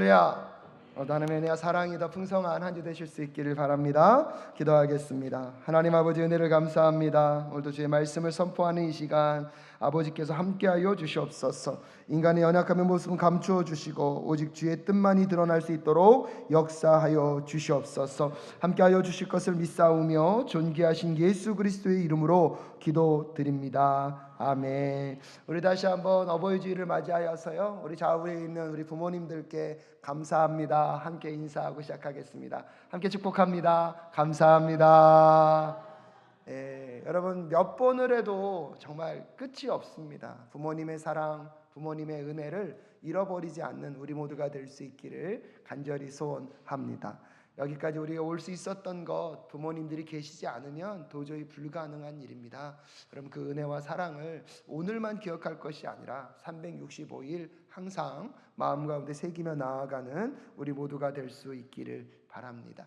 할렐루야. 하나님의 은혜와 사랑이 더 풍성한 한 주 되실 수 있기를 바랍니다. 기도하겠습니다. 하나님 아버지 은혜를 감사합니다. 오늘도 주의 말씀을 선포하는 이 시간 아버지께서 함께하여 주시옵소서. 인간의 연약함의 모습은 감추어 주시고 오직 주의 뜻만이 드러날 수 있도록 역사하여 주시옵소서. 함께하여 주실 것을 믿사오며 존귀하신 예수 그리스도의 이름으로 기도드립니다. 아멘. 우리 다시 한번 어버이 주일을 맞이하여서요, 우리 좌우에 있는 우리 부모님들께 감사합니다 함께 인사하고 시작하겠습니다. 함께 축복합니다. 감사합니다. 여러분, 몇 번을 해도 정말 끝이 없습니다. 부모님의 사랑, 부모님의 은혜를 잃어버리지 않는 우리 모두가 될 수 있기를 간절히 소원합니다. 여기까지 우리가 올 수 있었던 것, 부모님들이 계시지 않으면 도저히 불가능한 일입니다. 그럼 그 은혜와 사랑을 오늘만 기억할 것이 아니라 365일 항상 마음 가운데 새기며 나아가는 우리 모두가 될 수 있기를 바랍니다.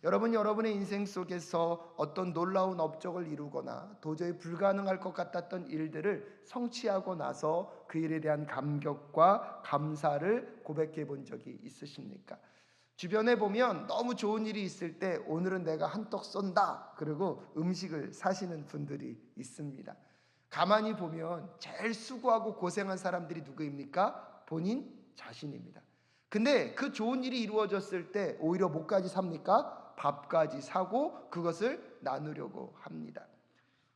여러분의 인생 속에서 어떤 놀라운 업적을 이루거나 도저히 불가능할 것 같았던 일들을 성취하고 나서 그 일에 대한 감격과 감사를 고백해 본 적이 있으십니까? 주변에 보면 너무 좋은 일이 있을 때 오늘은 내가 한턱 쏜다 그리고 음식을 사시는 분들이 있습니다. 가만히 보면 제일 수고하고 고생한 사람들이 누구입니까? 본인 자신입니다. 근데 그 좋은 일이 이루어졌을 때 오히려 뭐까지 삽니까? 밥까지 사고 그것을 나누려고 합니다.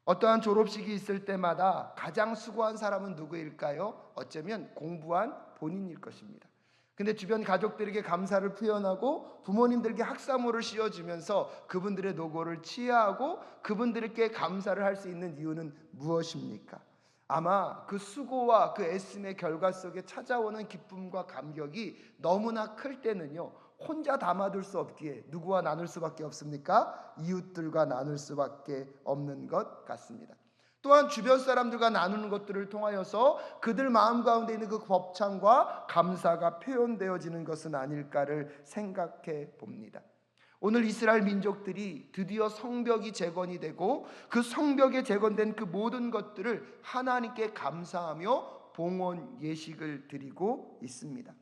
어떠한 졸업식이 있을 때마다 가장 수고한 사람은 누구일까요? 어쩌면 공부한 본인일 것입니다. 근데 주변 가족들에게 감사를 표현하고 부모님들에게 학사모를 씌워주면서 그분들의 노고를 치하하고 그분들께 감사를 할 수 있는 이유는 무엇입니까? 아마 그 수고와 그 애씀의 결과 속에 찾아오는 기쁨과 감격이 너무나 클 때는요, 혼자 담아둘 수 없기에 누구와 나눌 수밖에 없습니까? 이웃들과 나눌 수밖에 없는 것 같습니다. 또한 주변 사람들과 나누는 것들을 통하여서 그들 마음 가운데 있는 그 벅찬과 감사가 표현되어지는 것은 아닐까를 생각해 봅니다. 오늘 이스라엘 민족들이 드디어 성벽이 재건이 되고 그 성벽에 재건된 그 모든 것들을 하나님께 감사하며 봉헌 예식을 드리고 있습니다.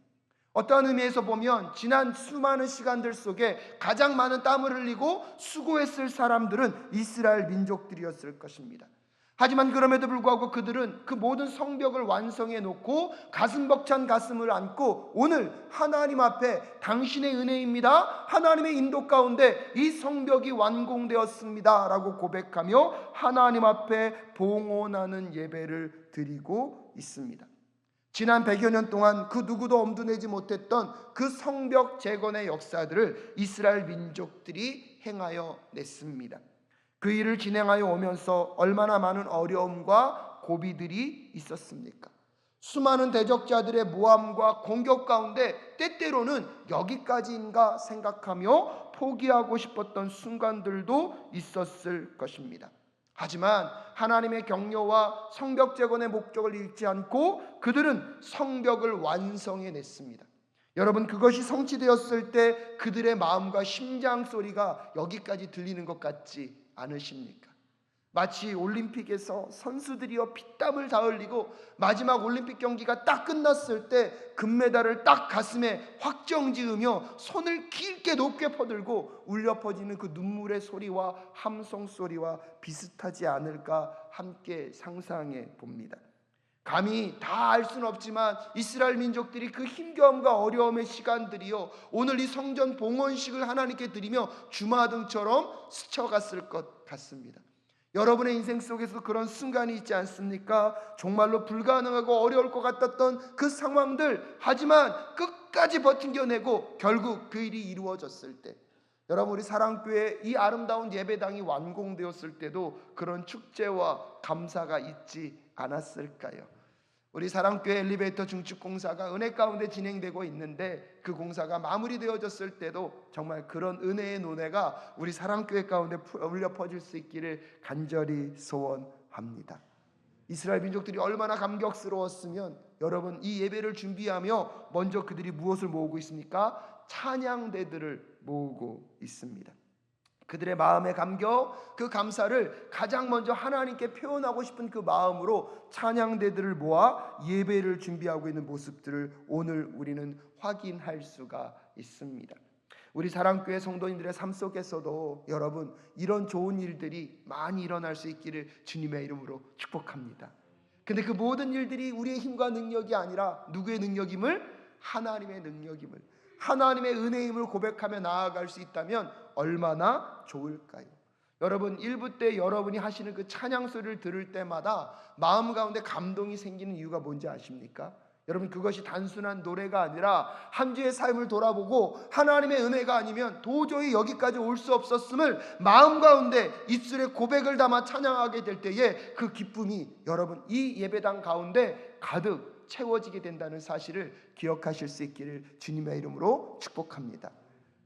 어떠한 의미에서 보면 지난 수많은 시간들 속에 가장 많은 땀을 흘리고 수고했을 사람들은 이스라엘 민족들이었을 것입니다. 하지만 그럼에도 불구하고 그들은 그 모든 성벽을 완성해 놓고 가슴 벅찬 가슴을 안고 오늘 하나님 앞에 당신의 은혜입니다, 하나님의 인도 가운데 이 성벽이 완공되었습니다 라고 고백하며 하나님 앞에 봉헌하는 예배를 드리고 있습니다. 지난 100여 년 동안 그 누구도 엄두내지 못했던 그 성벽 재건의 역사들을 이스라엘 민족들이 행하여 냈습니다. 그 일을 진행하여 오면서 얼마나 많은 어려움과 고비들이 있었습니까? 수많은 대적자들의 모함과 공격 가운데 때때로는 여기까지인가 생각하며 포기하고 싶었던 순간들도 있었을 것입니다. 하지만 하나님의 격려와 성벽 재건의 목적을 잃지 않고 그들은 성벽을 완성해냈습니다. 여러분, 그것이 성취되었을 때 그들의 마음과 심장 소리가 여기까지 들리는 것 같지 않으십니까? 마치 올림픽에서 선수들이여 피땀을 다 흘리고 마지막 올림픽 경기가 딱 끝났을 때 금메달을 딱 가슴에 확정 지으며 손을 길게 높게 퍼들고 울려 퍼지는 그 눈물의 소리와 함성 소리와 비슷하지 않을까 함께 상상해 봅니다. 감히 다 알 수는 없지만 이스라엘 민족들이 그 힘겨움과 어려움의 시간들이요, 오늘 이 성전 봉헌식을 하나님께 드리며 주마등처럼 스쳐갔을 것 같습니다. 여러분의 인생 속에서 그런 순간이 있지 않습니까? 정말로 불가능하고 어려울 것 같았던 그 상황들, 하지만 끝까지 버팅겨내고 결국 그 일이 이루어졌을 때, 여러분, 우리 사랑교회 이 아름다운 예배당이 완공되었을 때도 그런 축제와 감사가 있지 않았을까요? 우리 사랑교회 엘리베이터 증축 공사가 은혜 가운데 진행되고 있는데 그 공사가 마무리되어졌을 때도 정말 그런 은혜의 노래가 우리 사랑교회 가운데 울려 퍼질 수 있기를 간절히 소원합니다. 이스라엘 민족들이 얼마나 감격스러웠으면 여러분, 이 예배를 준비하며 먼저 그들이 무엇을 모으고 있습니까? 찬양대들을 모으고 있습니다. 그들의 마음에 감겨 그 감사를 가장 먼저 하나님께 표현하고 싶은 그 마음으로 찬양대들을 모아 예배를 준비하고 있는 모습들을 오늘 우리는 확인할 수가 있습니다. 우리 사랑교회 성도님들의 삶 속에서도 여러분 이런 좋은 일들이 많이 일어날 수 있기를 주님의 이름으로 축복합니다. 근데 그 모든 일들이 우리의 힘과 능력이 아니라 누구의 능력임을? 하나님의 능력임을, 하나님의 은혜임을 고백하며 나아갈 수 있다면 얼마나 좋을까요? 여러분 1부 때 여러분이 하시는 그 찬양 소리를 들을 때마다 마음 가운데 감동이 생기는 이유가 뭔지 아십니까? 여러분 그것이 단순한 노래가 아니라 한 주의 삶을 돌아보고 하나님의 은혜가 아니면 도저히 여기까지 올 수 없었음을 마음 가운데 입술에 고백을 담아 찬양하게 될 때에 그 기쁨이 여러분 이 예배당 가운데 가득 채워지게 된다는 사실을 기억하실 수 있기를 주님의 이름으로 축복합니다.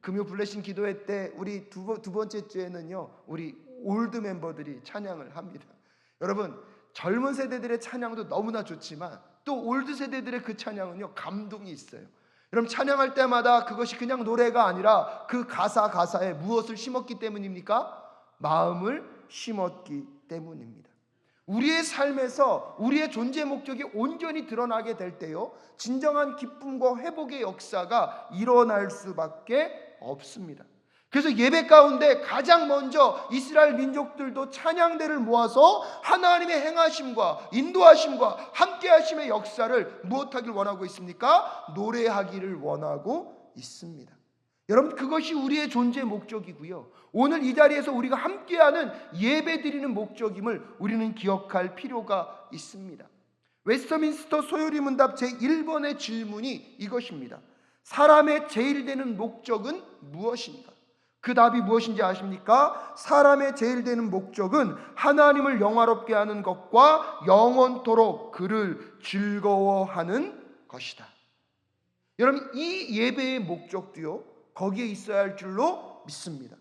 금요 블레싱 기도회 때 우리 두 번째 주에는요 우리 올드 멤버들이 찬양을 합니다. 여러분 젊은 세대들의 찬양도 너무나 좋지만 또 올드 세대들의 그 찬양은요 감동이 있어요. 여러분 찬양할 때마다 그것이 그냥 노래가 아니라 그 가사에 무엇을 심었기 때문입니까? 마음을 심었기 때문입니다. 우리의 삶에서 우리의 존재 목적이 온전히 드러나게 될 때요 진정한 기쁨과 회복의 역사가 일어날 수밖에 없습니다. 그래서 예배 가운데 가장 먼저 이스라엘 민족들도 찬양대를 모아서 하나님의 행하심과 인도하심과 함께하심의 역사를 무엇하길 원하고 있습니까? 노래하기를 원하고 있습니다. 여러분 그것이 우리의 존재 목적이고요 오늘 이 자리에서 우리가 함께하는 예배 드리는 목적임을 우리는 기억할 필요가 있습니다. 웨스터민스터 소요리 문답 제1번의 질문이 이것입니다. 사람의 제일 되는 목적은 무엇인가? 그 답이 무엇인지 아십니까? 사람의 제일 되는 목적은 하나님을 영화롭게 하는 것과 영원토록 그를 즐거워하는 것이다. 여러분 이 예배의 목적도요 거기에 있어야 할 줄로 믿습니다.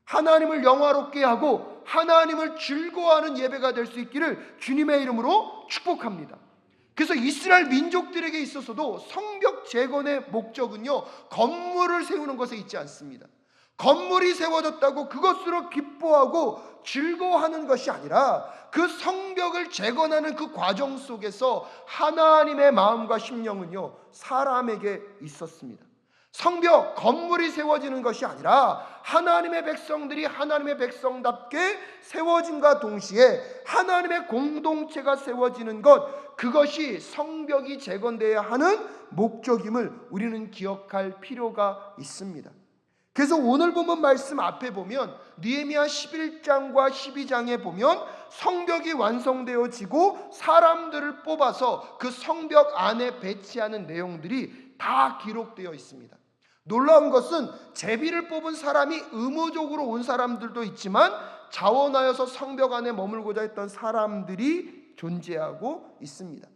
하나님을 영화롭게 하고 하나님을 즐거워하는 예배가 될 수 있기를 주님의 이름으로 축복합니다. 그래서 이스라엘 민족들에게 있어서도 성벽 재건의 목적은요 건물을 세우는 것에 있지 않습니다. 건물이 세워졌다고 그것으로 기뻐하고 즐거워하는 것이 아니라 그 성벽을 재건하는 그 과정 속에서 하나님의 마음과 심령은요 사람에게 있었습니다. 성벽, 건물이 세워지는 것이 아니라 하나님의 백성들이 하나님의 백성답게 세워짐과 동시에 하나님의 공동체가 세워지는 것, 그것이 성벽이 재건되어야 하는 목적임을 우리는 기억할 필요가 있습니다. 그래서 오늘 본문 말씀 앞에 보면 느헤미야 11장과 12장에 보면 성벽이 완성되어지고 사람들을 뽑아서 그 성벽 안에 배치하는 내용들이 다 기록되어 있습니다. 놀라운 것은 제비를 뽑은 사람이 의무적으로 온 사람들도 있지만 자원하여서 성벽 안에 머물고자 했던 사람들이 존재하고 있습니다.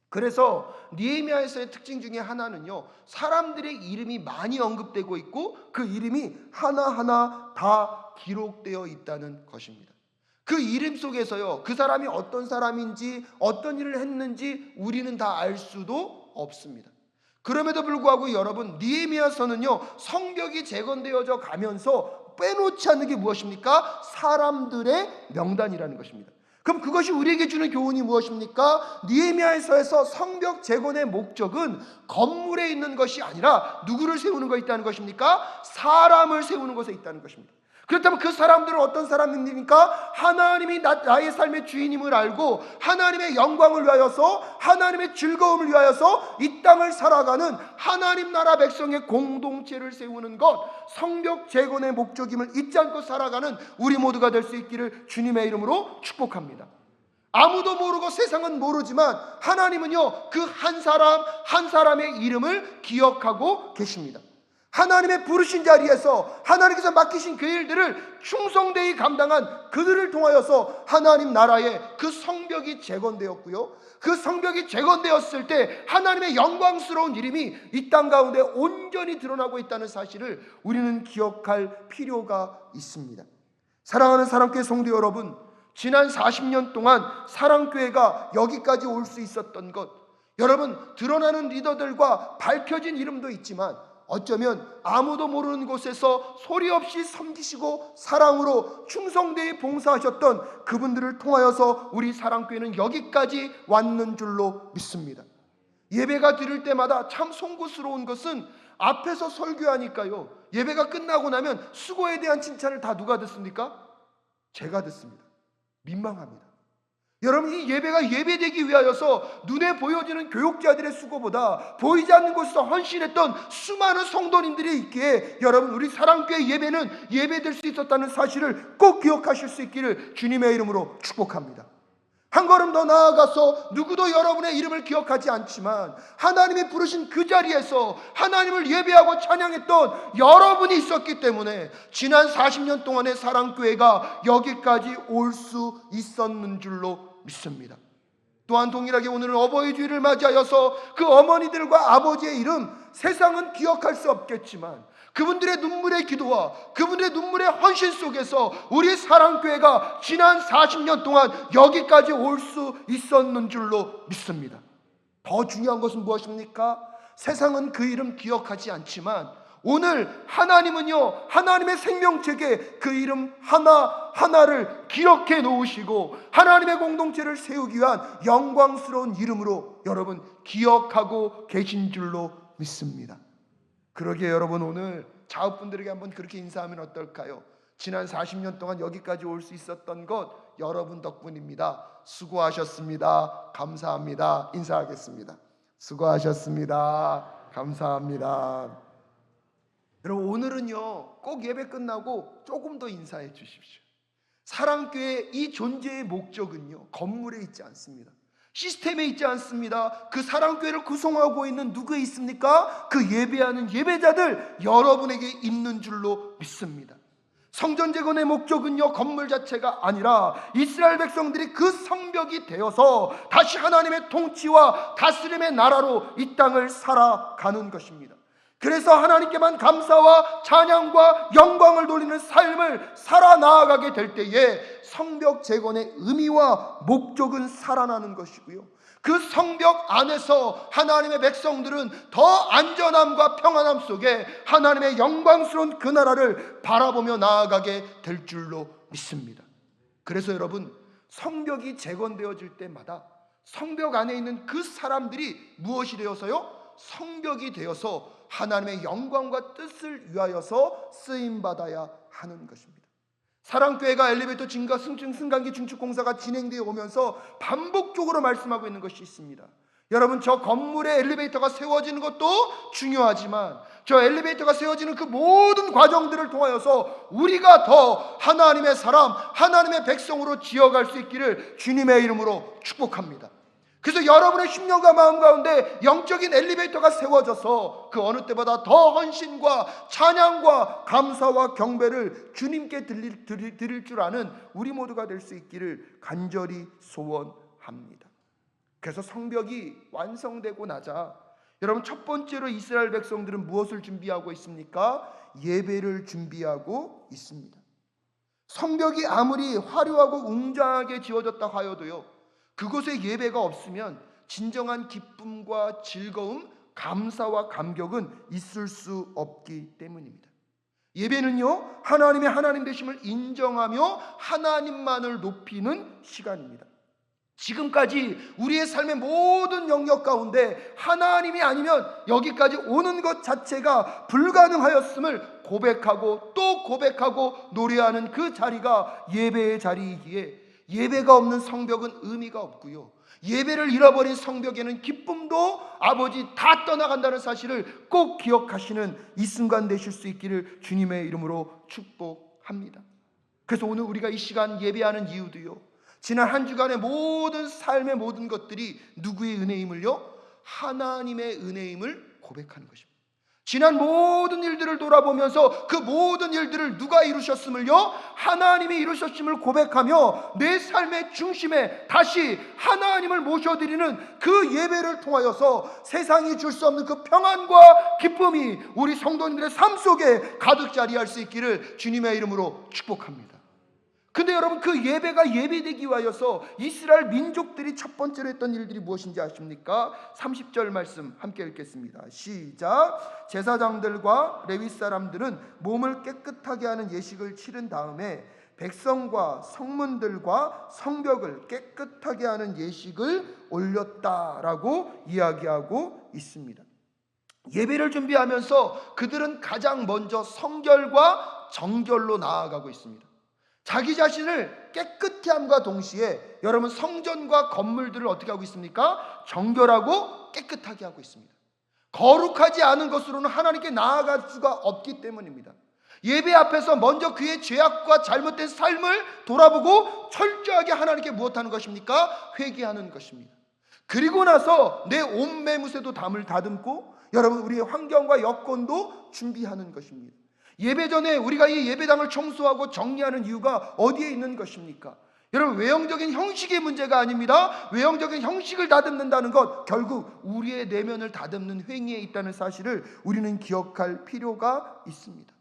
그래서 느헤미야에서의 특징 중에 하나는요 사람들의 이름이 많이 언급되고 있고 그 이름이 하나하나 다 기록되어 있다는 것입니다. 그 이름 속에서요 그 사람이 어떤 사람인지 어떤 일을 했는지 우리는 다 알 수도 없습니다. 그럼에도 불구하고 여러분 느헤미야서는요 성벽이 재건되어져 가면서 빼놓지 않는 게 무엇입니까? 사람들의 명단이라는 것입니다. 그럼 그것이 우리에게 주는 교훈이 무엇입니까? 느헤미야서에서 성벽 재건의 목적은 건물에 있는 것이 아니라 누구를 세우는 것에 있다는 것입니까? 사람을 세우는 것에 있다는 것입니다. 그렇다면 그 사람들은 어떤 사람입니까? 하나님이 나의 삶의 주인임을 알고 하나님의 영광을 위하여서 하나님의 즐거움을 위하여서 이 땅을 살아가는 하나님 나라 백성의 공동체를 세우는 것, 성벽 재건의 목적임을 잊지 않고 살아가는 우리 모두가 될 수 있기를 주님의 이름으로 축복합니다. 아무도 모르고 세상은 모르지만 하나님은요 그 한 사람 한 사람의 이름을 기억하고 계십니다. 하나님의 부르신 자리에서 하나님께서 맡기신 그 일들을 충성되이 감당한 그들을 통하여서 하나님 나라의 그 성벽이 재건되었고요 그 성벽이 재건되었을 때 하나님의 영광스러운 이름이 이 땅 가운데 온전히 드러나고 있다는 사실을 우리는 기억할 필요가 있습니다. 사랑하는 사랑교회 성도 여러분, 지난 40년 동안 사랑교회가 여기까지 올 수 있었던 것, 여러분 드러나는 리더들과 밝혀진 이름도 있지만 어쩌면 아무도 모르는 곳에서 소리 없이 섬기시고 사랑으로 충성되이 봉사하셨던 그분들을 통하여서 우리 사랑교회는 여기까지 왔는 줄로 믿습니다. 예배가 드릴 때마다 참 송구스러운 것은 앞에서 설교하니까요, 예배가 끝나고 나면 수고에 대한 칭찬을 다 누가 듣습니까? 제가 듣습니다. 민망합니다. 여러분, 이 예배가 예배되기 위하여서 눈에 보여지는 교육자들의 수고보다 보이지 않는 곳에서 헌신했던 수많은 성도님들이 있기에 여러분, 우리 사랑교회 예배는 예배될 수 있었다는 사실을 꼭 기억하실 수 있기를 주님의 이름으로 축복합니다. 한 걸음 더 나아가서 누구도 여러분의 이름을 기억하지 않지만 하나님이 부르신 그 자리에서 하나님을 예배하고 찬양했던 여러분이 있었기 때문에 지난 40년 동안의 사랑교회가 여기까지 올 수 있었는 줄로 믿습니다. 또한 동일하게 오늘은 어버이 주일을 맞이하여서 그 어머니들과 아버지의 이름, 세상은 기억할 수 없겠지만 그분들의 눈물의 기도와 그분들의 눈물의 헌신 속에서 우리 사랑교회가 지난 40년 동안 여기까지 올 수 있었는 줄로 믿습니다. 더 중요한 것은 무엇입니까? 세상은 그 이름 기억하지 않지만 오늘 하나님은요, 하나님의 생명책에 그 이름 하나하나를 기억해 놓으시고 하나님의 공동체를 세우기 위한 영광스러운 이름으로 여러분 기억하고 계신 줄로 믿습니다. 그러기에 여러분, 오늘 자업분들에게 한번 그렇게 인사하면 어떨까요? 지난 40년 동안 여기까지 올 수 있었던 것 여러분 덕분입니다. 수고하셨습니다. 감사합니다. 인사하겠습니다. 수고하셨습니다. 감사합니다. 여러분, 오늘은요, 꼭 예배 끝나고 조금 더 인사해 주십시오. 사랑교회 이 존재의 목적은요, 건물에 있지 않습니다. 시스템에 있지 않습니다. 그 사랑교회를 구성하고 있는 누구에 있습니까? 그 예배하는 예배자들 여러분에게 있는 줄로 믿습니다. 성전 재건의 목적은요, 건물 자체가 아니라 이스라엘 백성들이 그 성벽이 되어서 다시 하나님의 통치와 다스림의 나라로 이 땅을 살아가는 것입니다. 그래서 하나님께만 감사와 찬양과 영광을 돌리는 삶을 살아나가게 될 때에 성벽 재건의 의미와 목적은 살아나는 것이고요, 그 성벽 안에서 하나님의 백성들은 더 안전함과 평안함 속에 하나님의 영광스러운 그 나라를 바라보며 나아가게 될 줄로 믿습니다. 그래서 여러분, 성벽이 재건되어질 때마다 성벽 안에 있는 그 사람들이 무엇이 되어서요? 성벽이 되어서 하나님의 영광과 뜻을 위하여서 쓰임받아야 하는 것입니다. 사랑교회가 엘리베이터 증가, 승층, 승강기 증축 공사가 진행되어 오면서 반복적으로 말씀하고 있는 것이 있습니다. 여러분, 저 건물에 엘리베이터가 세워지는 것도 중요하지만 저 엘리베이터가 세워지는 그 모든 과정들을 통하여서 우리가 더 하나님의 사람, 하나님의 백성으로 지어갈 수 있기를 주님의 이름으로 축복합니다. 그래서 여러분의 심령과 마음 가운데 영적인 엘리베이터가 세워져서 그 어느 때보다 더 헌신과 찬양과 감사와 경배를 주님께 드릴 줄 아는 우리 모두가 될 수 있기를 간절히 소원합니다. 그래서 성벽이 완성되고 나자 여러분, 첫 번째로 이스라엘 백성들은 무엇을 준비하고 있습니까? 예배를 준비하고 있습니다. 성벽이 아무리 화려하고 웅장하게 지어졌다 하여도요, 그곳에 예배가 없으면 진정한 기쁨과 즐거움, 감사와 감격은 있을 수 없기 때문입니다. 예배는요, 하나님의 하나님 되심을 인정하며 하나님만을 높이는 시간입니다. 지금까지 우리의 삶의 모든 영역 가운데 하나님이 아니면 여기까지 오는 것 자체가 불가능하였음을 고백하고 또 고백하고 노래하는 그 자리가 예배의 자리이기에 예배가 없는 성벽은 의미가 없고요, 예배를 잃어버린 성벽에는 기쁨도 아버지 다 떠나간다는 사실을 꼭 기억하시는 이 순간 되실 수 있기를 주님의 이름으로 축복합니다. 그래서 오늘 우리가 이 시간 예배하는 이유도요, 지난 한 주간의 모든 삶의 모든 것들이 누구의 은혜임을요? 하나님의 은혜임을 고백하는 것입니다. 지난 모든 일들을 돌아보면서 그 모든 일들을 누가 이루셨음을요? 하나님이 이루셨음을 고백하며 내 삶의 중심에 다시 하나님을 모셔드리는 그 예배를 통하여서 세상이 줄 수 없는 그 평안과 기쁨이 우리 성도님들의 삶 속에 가득 자리할 수 있기를 주님의 이름으로 축복합니다. 근데 여러분, 그 예배가 예배되기 위하여서 이스라엘 민족들이 첫 번째로 했던 일들이 무엇인지 아십니까? 30절 말씀 함께 읽겠습니다. 시작. 제사장들과 레위 사람들은 몸을 깨끗하게 하는 예식을 치른 다음에 백성과 성문들과 성벽을 깨끗하게 하는 예식을 올렸다라고 이야기하고 있습니다. 예배를 준비하면서 그들은 가장 먼저 성결과 정결로 나아가고 있습니다. 자기 자신을 깨끗히 함과 동시에 여러분, 성전과 건물들을 어떻게 하고 있습니까? 정결하고 깨끗하게 하고 있습니다. 거룩하지 않은 것으로는 하나님께 나아갈 수가 없기 때문입니다. 예배 앞에서 먼저 그의 죄악과 잘못된 삶을 돌아보고 철저하게 하나님께 무엇하는 것입니까? 회개하는 것입니다. 그리고 나서 내 온 매무새도 다듬고 여러분, 우리의 환경과 여건도 준비하는 것입니다. 예배 전에 우리가 이 예배당을 청소하고 정리하는 이유가 어디에 있는 것입니까? 여러분, 외형적인 형식의 문제가 아닙니다. 외형적인 형식을 다듬는다는 것, 결국 우리의 내면을 다듬는 행위에 있다는 사실을 우리는 기억할 필요가 있습니다.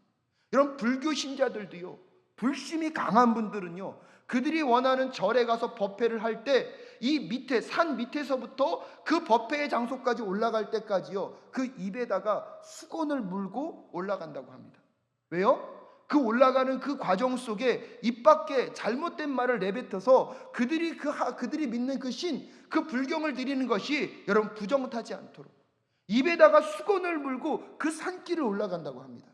여러분, 불교 신자들도요, 불심이 강한 분들은요, 그들이 원하는 절에 가서 법회를 할 때 이 밑에 산 밑에서부터 그 법회의 장소까지 올라갈 때까지요, 그 입에다가 수건을 물고 올라간다고 합니다. 왜요? 그 올라가는 그 과정 속에 입 밖에 잘못된 말을 내뱉어서 그들이 믿는 그 신, 그 불경을 드리는 것이 여러분 부정타지 않도록 입에다가 수건을 물고 그 산길을 올라간다고 합니다.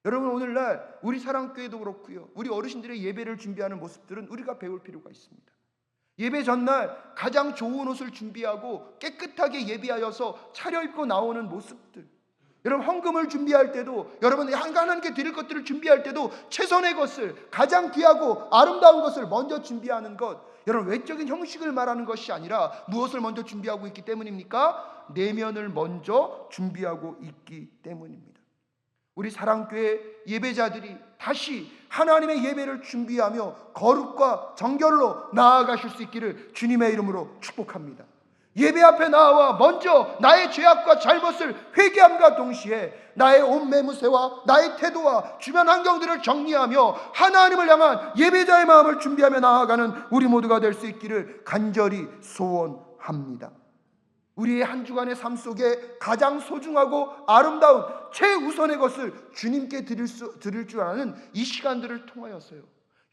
여러분, 오늘날 우리 사랑교회도 그렇고요, 우리 어르신들의 예배를 준비하는 모습들은 우리가 배울 필요가 있습니다. 예배 전날 가장 좋은 옷을 준비하고 깨끗하게 예배하여서 차려입고 나오는 모습들, 여러분, 헌금을 준비할 때도, 여러분 하나님께 드릴 것들을 준비할 때도 최선의 것을, 가장 귀하고 아름다운 것을 먼저 준비하는 것, 여러분 외적인 형식을 말하는 것이 아니라 무엇을 먼저 준비하고 있기 때문입니까? 내면을 먼저 준비하고 있기 때문입니다. 우리 사랑교회 예배자들이 다시 하나님의 예배를 준비하며 거룩과 정결로 나아가실 수 있기를 주님의 이름으로 축복합니다. 예배 앞에 나와 먼저 나의 죄악과 잘못을 회개함과 동시에 나의 온 매무새와 나의 태도와 주변 환경들을 정리하며 하나님을 향한 예배자의 마음을 준비하며 나아가는 우리 모두가 될 수 있기를 간절히 소원합니다. 우리의 한 주간의 삶 속에 가장 소중하고 아름다운 최우선의 것을 주님께 드릴 줄 아는 이 시간들을 통하여서요,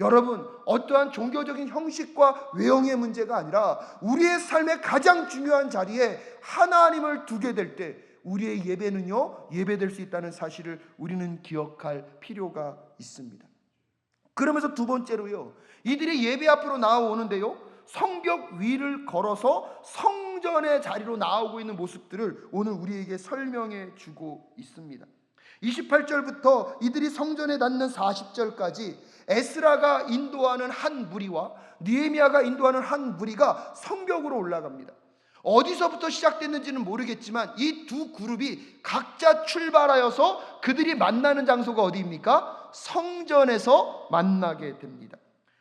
여러분, 어떠한 종교적인 형식과 외형의 문제가 아니라 우리의 삶의 가장 중요한 자리에 하나님을 두게 될 때 우리의 예배는요, 예배될 수 있다는 사실을 우리는 기억할 필요가 있습니다. 그러면서 두 번째로요, 이들이 예배 앞으로 나아오는데요, 성벽 위를 걸어서 성전의 자리로 나오고 있는 모습들을 오늘 우리에게 설명해 주고 있습니다. 28절부터 이들이 성전에 닿는 40절까지 에스라가 인도하는 한 무리와 느헤미야가 인도하는 한 무리가 성벽으로 올라갑니다. 어디서부터 시작됐는지는 모르겠지만 이 두 그룹이 각자 출발하여서 그들이 만나는 장소가 어디입니까? 성전에서 만나게 됩니다.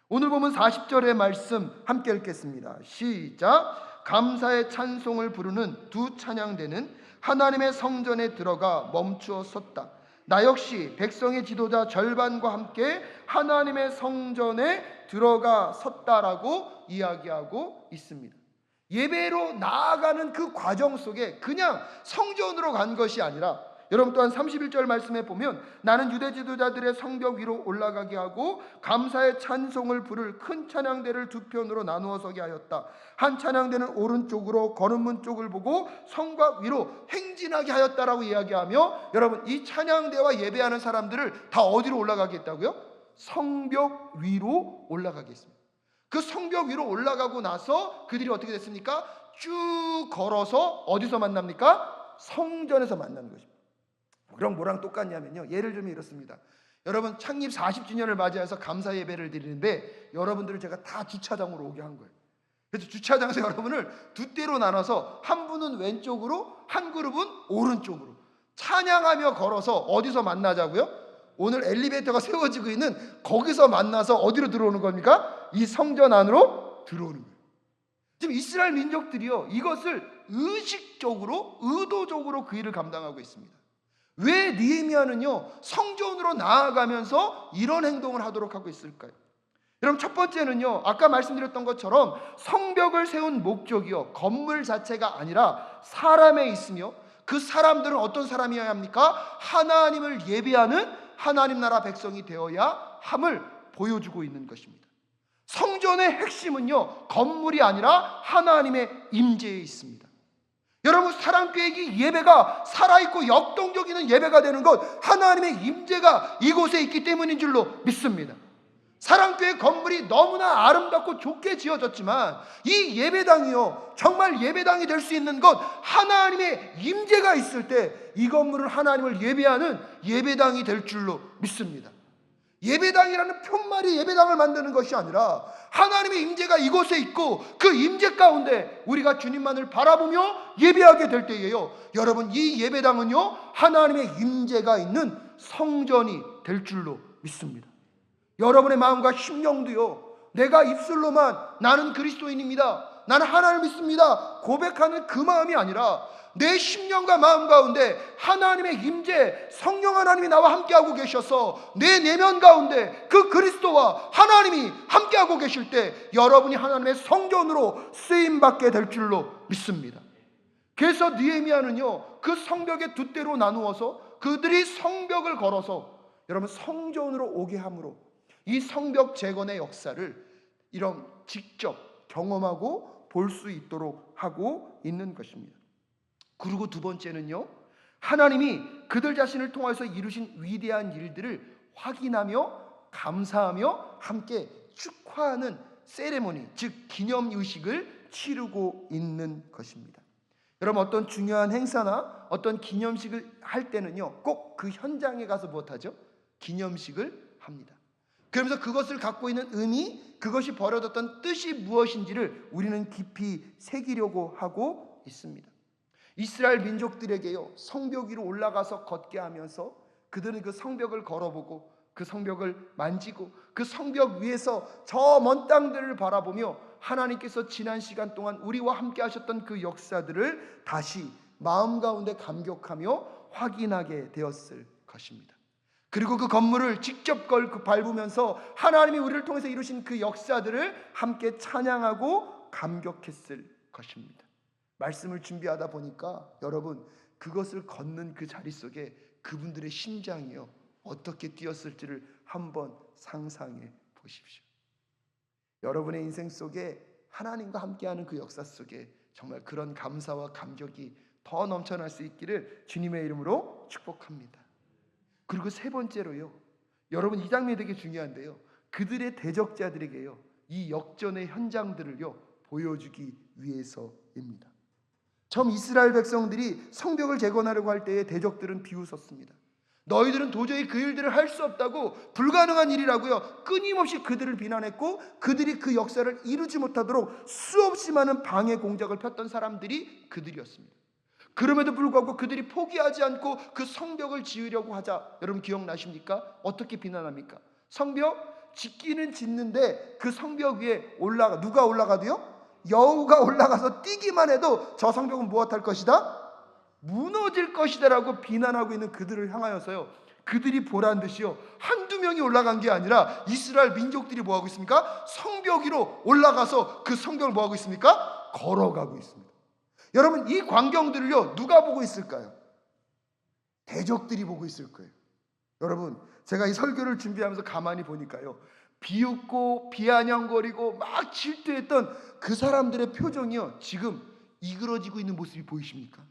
오늘 보면 40절의 말씀 함께 읽겠습니다. 시작. 감사의 찬송을 부르는 두 찬양대는 하나님의 성전에 들어가 멈추어 섰다. 나 역시 백성의 지도자 절반과 함께 하나님의 성전에 들어가 섰다라고 이야기하고 있습니다. 예배로 나아가는 그 과정 속에 그냥 성전으로 간 것이 아니라, 여러분 또한 31절 말씀에 보면 나는 유대 지도자들의 성벽 위로 올라가게 하고 감사의 찬송을 부를 큰 찬양대를 두 편으로 나누어 서게 하였다. 한 찬양대는 오른쪽으로 거름문 쪽을 보고 성곽 위로 행진하게 하였다라고 이야기하며, 여러분 이 찬양대와 예배하는 사람들을 다 어디로 올라가게 했다고요? 성벽 위로 올라가게 했습니다. 그 성벽 위로 올라가고 나서 그들이 어떻게 됐습니까? 쭉 걸어서 어디서 만납니까? 성전에서 만나는 것입니다. 그럼 뭐랑 똑같냐면요, 예를 들면 이렇습니다. 여러분 창립 40주년을 맞이해서 감사 예배를 드리는데 여러분들을 제가 다 주차장으로 오게 한 거예요. 그래서 주차장에서 여러분을 두 대로 나눠서 한 분은 왼쪽으로, 한 그룹은 오른쪽으로 찬양하며 걸어서 어디서 만나자고요? 오늘 엘리베이터가 세워지고 있는 거기서 만나서 어디로 들어오는 겁니까? 이 성전 안으로 들어오는 거예요. 지금 이스라엘 민족들이요, 이것을 의식적으로, 의도적으로 그 일을 감당하고 있습니다. 왜 느헤미야는요 성전으로 나아가면서 이런 행동을 하도록 하고 있을까요? 여러분, 첫 번째는요, 아까 말씀드렸던 것처럼 성벽을 세운 목적이요, 건물 자체가 아니라 사람에 있으며, 그 사람들은 어떤 사람이어야 합니까? 하나님을 예배하는 하나님 나라 백성이 되어야 함을 보여주고 있는 것입니다. 성전의 핵심은요, 건물이 아니라 하나님의 임재에 있습니다. 여러분, 사랑교회 예배가 살아있고 역동적인 예배가 되는 것, 하나님의 임재가 이곳에 있기 때문인 줄로 믿습니다. 사랑교회 건물이 너무나 아름답고 좋게 지어졌지만 이 예배당이요, 정말 예배당이 될 수 있는 것, 하나님의 임재가 있을 때 이 건물은 하나님을 예배하는 예배당이 될 줄로 믿습니다. 예배당이라는 편말이 예배당을 만드는 것이 아니라 하나님의 임재가 이곳에 있고 그 임재 가운데 우리가 주님만을 바라보며 예배하게 될 때예요, 여러분, 이 예배당은요, 하나님의 임재가 있는 성전이 될 줄로 믿습니다. 여러분의 마음과 심령도요, 내가 입술로만 나는 그리스도인입니다, 나는 하나님을 믿습니다 고백하는 그 마음이 아니라 내 심령과 마음 가운데 하나님의 임재, 성령 하나님이 나와 함께하고 계셔서 내 내면 가운데 그 그리스도와 하나님이 함께하고 계실 때 여러분이 하나님의 성전으로 쓰임받게 될 줄로 믿습니다. 그래서 느헤미야는요, 그 성벽의 두 대로 나누어서 그들이 성벽을 걸어서 여러분 성전으로 오게 함으로 이 성벽 재건의 역사를 이런 직접 경험하고 볼 수 있도록 하고 있는 것입니다. 그리고 두 번째는요, 하나님이 그들 자신을 통해서 이루신 위대한 일들을 확인하며 감사하며 함께 축하하는 세레모니, 즉 기념의식을 치르고 있는 것입니다. 여러분, 어떤 중요한 행사나 어떤 기념식을 할 때는요, 꼭 그 현장에 가서 무엇하죠? 기념식을 합니다. 그러면서 그것을 갖고 있는 의미, 그것이 버려졌던 뜻이 무엇인지를 우리는 깊이 새기려고 하고 있습니다. 이스라엘 민족들에게요, 성벽 위로 올라가서 걷게 하면서 그들은 그 성벽을 걸어보고 그 성벽을 만지고 그 성벽 위에서 저 먼 땅들을 바라보며 하나님께서 지난 시간 동안 우리와 함께 하셨던 그 역사들을 다시 마음 가운데 감격하며 확인하게 되었을 것입니다. 그리고 그 건물을 직접 밟으면서 하나님이 우리를 통해서 이루신 그 역사들을 함께 찬양하고 감격했을 것입니다. 말씀을 준비하다 보니까 여러분, 그것을 걷는 그 자리 속에 그분들의 심장이요, 어떻게 뛰었을지를 한번 상상해 보십시오. 여러분의 인생 속에 하나님과 함께하는 그 역사 속에 정말 그런 감사와 감격이 더 넘쳐날 수 있기를 주님의 이름으로 축복합니다. 그리고 세 번째로요, 여러분, 이 장면이 되게 중요한데요, 그들의 대적자들에게요, 이 역전의 현장들을요 보여주기 위해서입니다. 처음 이스라엘 백성들이 성벽을 재건하려고 할 때에 대적들은 비웃었습니다. 너희들은 도저히 그 일들을 할 수 없다고, 불가능한 일이라고요, 끊임없이 그들을 비난했고 그들이 그 역사를 이루지 못하도록 수없이 많은 방해 공작을 폈던 사람들이 그들이었습니다. 그럼에도 불구하고 그들이 포기하지 않고 그 성벽을 지으려고 하자, 여러분 기억나십니까? 어떻게 비난합니까? 성벽 짓기는 짓는데 그 성벽 위에 누가 올라가도요? 여우가 올라가서 뛰기만 해도 저 성벽은 무엇할 것이다? 무너질 것이다 라고 비난하고 있는 그들을 향하여서요, 그들이 보란 듯이요, 한두 명이 올라간 게 아니라 이스라엘 민족들이 뭐하고 있습니까? 성벽 위로 올라가서 그 성벽을 뭐하고 있습니까? 걸어가고 있습니다. 여러분, 이 광경들을요 누가 보고 있을까요? 대적들이 보고 있을 거예요. 여러분, 제가 이 설교를 준비하면서 가만히 보니까요, 비웃고 비아냥거리고 막 질투했던 그 사람들의 표정이요, 지금 이그러지고 있는 모습이 보이십니까?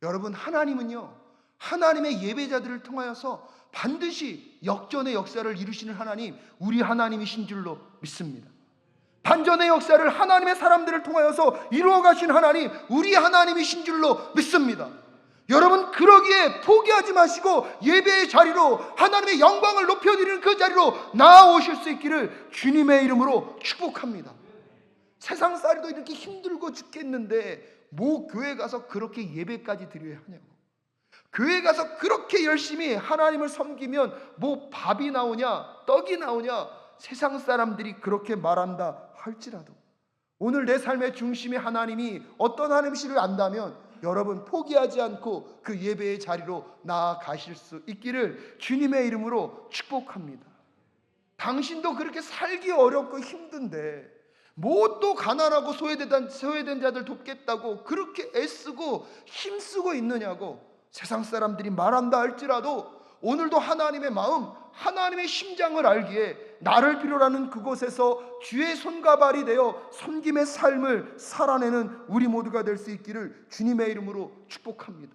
여러분, 하나님은요, 하나님의 예배자들을 통하여서 반드시 역전의 역사를 이루시는 하나님, 우리 하나님이신 줄로 믿습니다. 반전의 역사를 하나님의 사람들을 통하여서 이루어 가신 하나님, 우리 하나님이신 줄로 믿습니다. 여러분, 그러기에 포기하지 마시고 예배의 자리로, 하나님의 영광을 높여드리는 그 자리로 나아오실 수 있기를 주님의 이름으로 축복합니다. 세상살이도 이렇게 힘들고 죽겠는데 뭐 교회 가서 그렇게 예배까지 드려야 하냐고. 교회 가서 그렇게 열심히 하나님을 섬기면 뭐 밥이 나오냐 떡이 나오냐, 세상 사람들이 그렇게 말한다 할지라도 오늘 내 삶의 중심의 하나님이 어떤 하나님이시를 안다면 여러분, 포기하지 않고 그 예배의 자리로 나아가실 수 있기를 주님의 이름으로 축복합니다. 당신도 그렇게 살기 어렵고 힘든데 뭐 또 가난하고 소외된 자들 돕겠다고 그렇게 애쓰고 힘쓰고 있느냐고 세상 사람들이 말한다 할지라도 오늘도 하나님의 마음, 하나님의 심장을 알기에 나를 필요로 하는 그곳에서 주의 손과 발이 되어 섬김의 삶을 살아내는 우리 모두가 될 수 있기를 주님의 이름으로 축복합니다.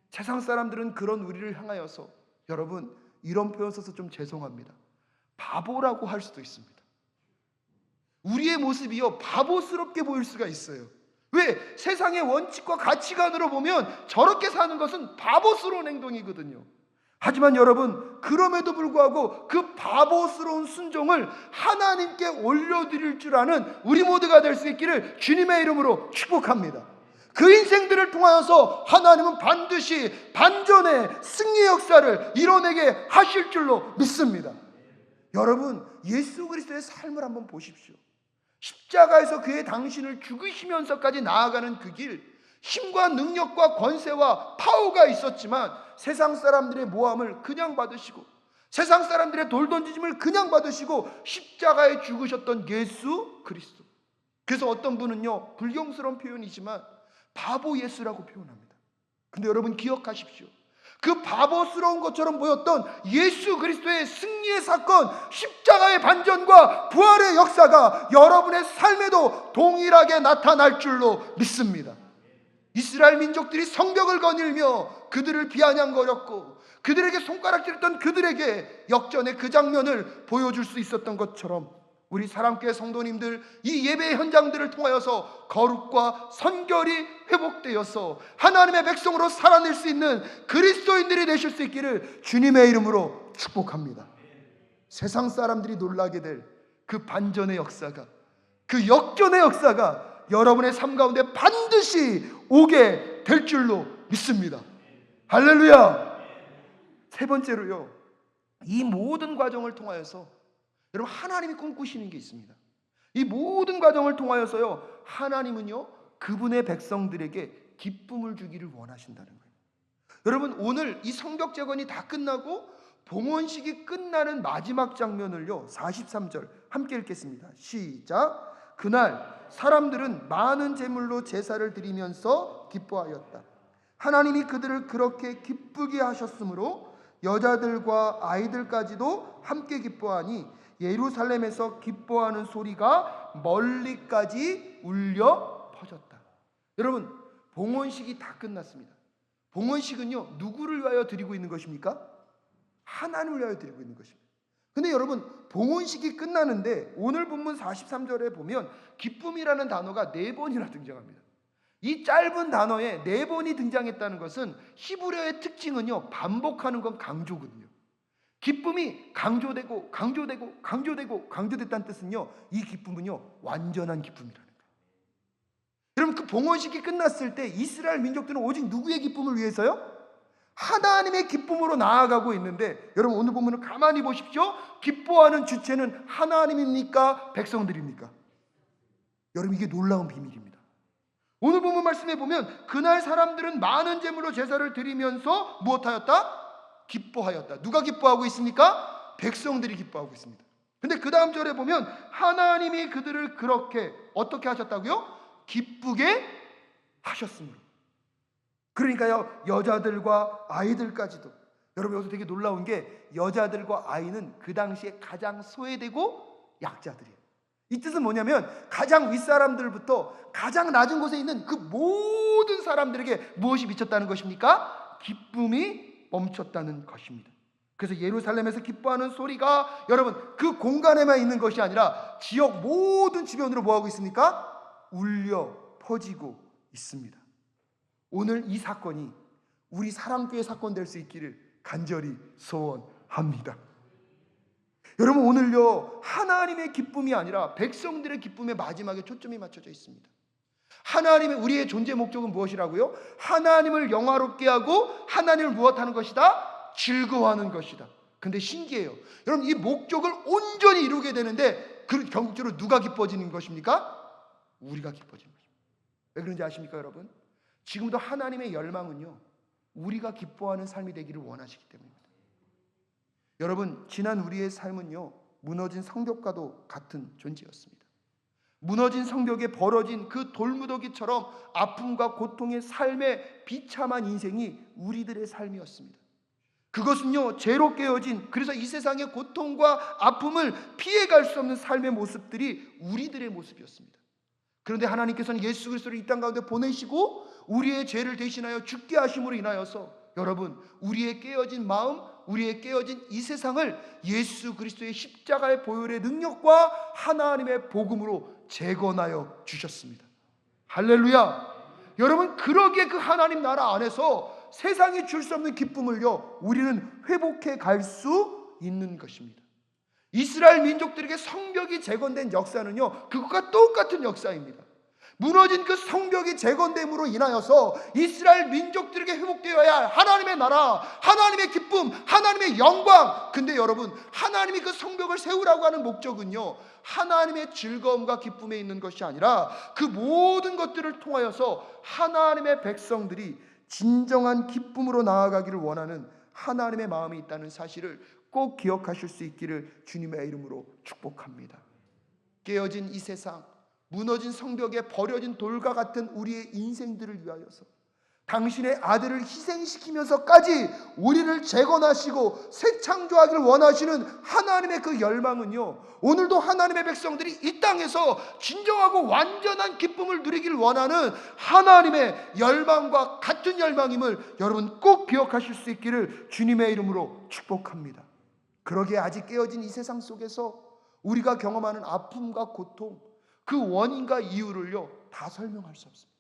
세상 사람들은 그런 우리를 향하여서, 여러분 이런 표현 써서 좀 죄송합니다, 바보라고 할 수도 있습니다. 우리의 모습이요 바보스럽게 보일 수가 있어요. 왜? 세상의 원칙과 가치관으로 보면 저렇게 사는 것은 바보스러운 행동이거든요. 하지만 여러분, 그럼에도 불구하고 그 바보스러운 순종을 하나님께 올려드릴 줄 아는 우리 모두가 될 수 있기를 주님의 이름으로 축복합니다. 그 인생들을 통하여서 하나님은 반드시 반전의 승리의 역사를 이뤄내게 하실 줄로 믿습니다. 여러분, 예수 그리스도의 삶을 한번 보십시오. 십자가에서 그의 당신을 죽이시면서까지 나아가는 그 길, 힘과 능력과 권세와 파워가 있었지만 세상 사람들의 모함을 그냥 받으시고 세상 사람들의 돌 던지짐을 그냥 받으시고 십자가에 죽으셨던 예수 그리스도. 그래서 어떤 분은요, 불경스러운 표현이지만 바보 예수라고 표현합니다. 근데 여러분 기억하십시오. 그 바보스러운 것처럼 보였던 예수 그리스도의 승리의 사건, 십자가의 반전과 부활의 역사가 여러분의 삶에도 동일하게 나타날 줄로 믿습니다. 이스라엘 민족들이 성벽을 거닐며 그들을 비아냥거렸고 그들에게 손가락질했던 그들에게 역전의 그 장면을 보여줄 수 있었던 것처럼 우리 사랑교회 성도님들, 이 예배의 현장들을 통하여서 거룩과 선결이 회복되어서 하나님의 백성으로 살아낼 수 있는 그리스도인들이 되실 수 있기를 주님의 이름으로 축복합니다. 세상 사람들이 놀라게 될 그 반전의 역사가, 그 역전의 역사가 여러분의 삶 가운데 반드시 오게 될 줄로 믿습니다. 할렐루야. 세 번째로요, 이 모든 과정을 통하여서 여러분 하나님이 꿈꾸시는 게 있습니다. 이 모든 과정을 통하여서요, 하나님은요 그분의 백성들에게 기쁨을 주기를 원하신다는 거예요. 여러분, 오늘 이 성벽 재건이 다 끝나고 봉헌식이 끝나는 마지막 장면을요, 43절 함께 읽겠습니다. 시작. 그날 사람들은 많은 제물로 제사를 드리면서 기뻐하였다. 하나님이 그들을 그렇게 기쁘게 하셨으므로 여자들과 아이들까지도 함께 기뻐하니 예루살렘에서 기뻐하는 소리가 멀리까지 울려 퍼졌다. 여러분, 봉헌식이 다 끝났습니다. 봉헌식은요, 누구를 위하여 드리고 있는 것입니까? 하나님을 위하여 드리고 있는 것입니다. 근데 여러분, 봉헌식이 끝나는데 오늘 본문 43절에 보면 기쁨이라는 단어가 4번이나 등장합니다. 이 짧은 단어에 4번이 등장했다는 것은 히브리어의 특징은요, 반복하는 건 강조거든요. 기쁨이 강조되고 강조되고 강조되고 강조됐다는 뜻은요, 이 기쁨은요 완전한 기쁨이라는 거예요. 여러분, 그 봉헌식이 끝났을 때 이스라엘 민족들은 오직 누구의 기쁨을 위해서요? 하나님의 기쁨으로 나아가고 있는데, 여러분 오늘 보면 가만히 보십시오. 기뻐하는 주체는 하나님입니까? 백성들입니까? 여러분, 이게 놀라운 비밀입니다. 오늘 본문 말씀에 보면 그날 사람들은 많은 제물로 제사를 드리면서 무엇하였다? 기뻐하였다. 누가 기뻐하고 있습니까? 백성들이 기뻐하고 있습니다. 근데 그 다음 절에 보면 하나님이 그들을 그렇게 어떻게 하셨다고요? 기쁘게 하셨으므로. 그러니까요, 여자들과 아이들까지도. 여러분, 여기서 되게 놀라운 게 여자들과 아이는 그 당시에 가장 소외되고 약자들이에요. 이 뜻은 뭐냐면 가장 윗사람들부터 가장 낮은 곳에 있는 그 모든 사람들에게 무엇이 미쳤다는 것입니까? 기쁨이 멈췄다는 것입니다. 그래서 예루살렘에서 기뻐하는 소리가 여러분 그 공간에만 있는 것이 아니라 지역 모든 주변으로 뭐하고 있습니까? 울려 퍼지고 있습니다. 오늘 이 사건이 우리 사랑교회 사건 될 수 있기를 간절히 소원합니다. 여러분, 오늘요 하나님의 기쁨이 아니라 백성들의 기쁨의 마지막에 초점이 맞춰져 있습니다. 하나님의 우리의 존재 목적은 무엇이라고요? 하나님을 영화롭게 하고 하나님을 무엇하는 것이다? 즐거워하는 것이다. 근데 신기해요. 여러분, 이 목적을 온전히 이루게 되는데 그 결국적으로 누가 기뻐지는 것입니까? 우리가 기뻐지는 것입니다. 왜 그런지 아십니까, 여러분? 지금도 하나님의 열망은요, 우리가 기뻐하는 삶이 되기를 원하시기 때문입니다. 여러분, 지난 우리의 삶은요, 무너진 성벽과도 같은 존재였습니다. 무너진 성벽에 벌어진 그 돌무더기처럼 아픔과 고통의 삶에 비참한 인생이 우리들의 삶이었습니다. 그것은요, 죄로 깨어진, 그래서 이 세상의 고통과 아픔을 피해갈 수 없는 삶의 모습들이 우리들의 모습이었습니다. 그런데 하나님께서는 예수 그리스도를 이 땅 가운데 보내시고 우리의 죄를 대신하여 죽게 하심으로 인하여서 여러분, 우리의 깨어진 마음, 우리의 깨어진 이 세상을 예수 그리스도의 십자가의 보혈의 능력과 하나님의 복음으로 재건하여 주셨습니다. 할렐루야. 여러분, 그러기에 그 하나님 나라 안에서 세상이 줄 수 없는 기쁨을요, 우리는 회복해 갈 수 있는 것입니다. 이스라엘 민족들에게 성벽이 재건된 역사는요, 그것과 똑같은 역사입니다. 무너진 그 성벽이 재건됨으로 인하여서 이스라엘 민족들에게 회복되어야 할 하나님의 나라, 하나님의 기쁨, 하나님의 영광. 근데 여러분, 하나님이 그 성벽을 세우라고 하는 목적은요, 하나님의 즐거움과 기쁨에 있는 것이 아니라 그 모든 것들을 통하여서 하나님의 백성들이 진정한 기쁨으로 나아가기를 원하는 하나님의 마음이 있다는 사실을 꼭 기억하실 수 있기를 주님의 이름으로 축복합니다. 깨어진 이 세상, 무너진 성벽에 버려진 돌과 같은 우리의 인생들을 위하여서 당신의 아들을 희생시키면서까지 우리를 재건하시고 새 창조하기를 원하시는 하나님의 그 열망은요, 오늘도 하나님의 백성들이 이 땅에서 진정하고 완전한 기쁨을 누리기를 원하는 하나님의 열망과 같은 열망임을 여러분 꼭 기억하실 수 있기를 주님의 이름으로 축복합니다. 그러기에 아직 깨어진 이 세상 속에서 우리가 경험하는 아픔과 고통, 그 원인과 이유를요, 다 설명할 수 없습니다.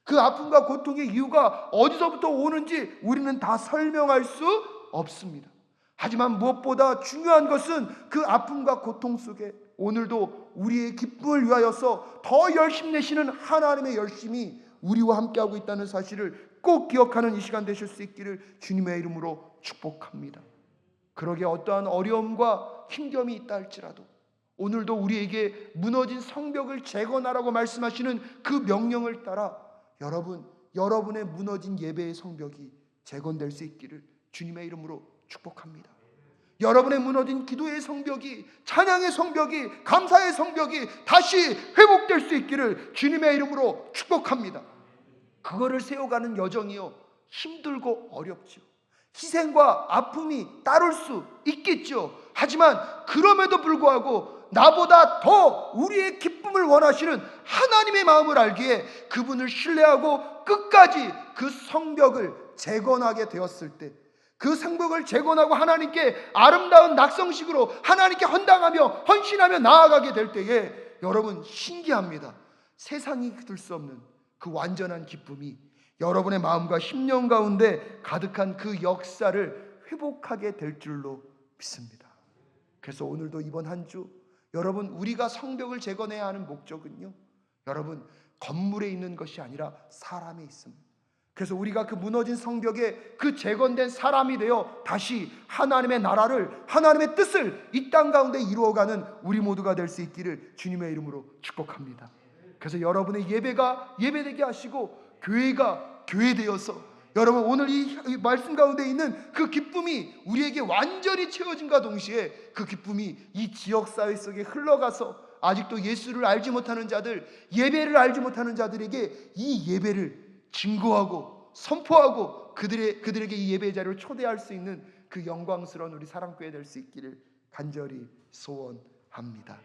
그 아픔과 고통의 이유가 어디서부터 오는지 우리는 다 설명할 수 없습니다. 하지만 무엇보다 중요한 것은 그 아픔과 고통 속에 오늘도 우리의 기쁨을 위하여서 더 열심 내시는 하나님의 열심이 우리와 함께하고 있다는 사실을 꼭 기억하는 이 시간 되실 수 있기를 주님의 이름으로 축복합니다. 그러기에 어떠한 어려움과 힘겨움이 있다 할지라도 오늘도 우리에게 무너진 성벽을 재건하라고 말씀하시는 그 명령을 따라 여러분의 무너진 예배의 성벽이 재건될 수 있기를 주님의 이름으로 축복합니다. 여러분의 무너진 기도의 성벽이, 찬양의 성벽이, 감사의 성벽이 다시 회복될 수 있기를 주님의 이름으로 축복합니다. 그거를 세워가는 여정이요, 힘들고 어렵죠. 희생과 아픔이 따를 수 있겠죠. 하지만 그럼에도 불구하고 나보다 더 우리의 기쁨을 원하시는 하나님의 마음을 알기에 그분을 신뢰하고 끝까지 그 성벽을 재건하게 되었을 때, 그 성벽을 재건하고 하나님께 아름다운 낙성식으로 하나님께 헌당하며 헌신하며 나아가게 될 때에 여러분 신기합니다. 세상이 들 수 없는 그 완전한 기쁨이 여러분의 마음과 심령 가운데 가득한 그 역사를 회복하게 될 줄로 믿습니다. 그래서 오늘도 이번 한 주 여러분, 우리가 성벽을 재건해야 하는 목적은요, 여러분 건물에 있는 것이 아니라 사람에 있습니다. 그래서 우리가 그 무너진 성벽에 그 재건된 사람이 되어 다시 하나님의 나라를, 하나님의 뜻을 이 땅 가운데 이루어가는 우리 모두가 될 수 있기를 주님의 이름으로 축복합니다. 그래서 여러분의 예배가 예배되게 하시고 교회가 교회되어서 여러분 오늘 이 말씀 가운데 있는 그 기쁨이 우리에게 완전히 채워짐과 동시에 그 기쁨이 이 지역사회 속에 흘러가서 아직도 예수를 알지 못하는 자들, 예배를 알지 못하는 자들에게 이 예배를 증거하고 선포하고 그들에게 이 예배의 자리를 초대할 수 있는 그 영광스러운 우리 사랑교회 될 수 있기를 간절히 소원합니다.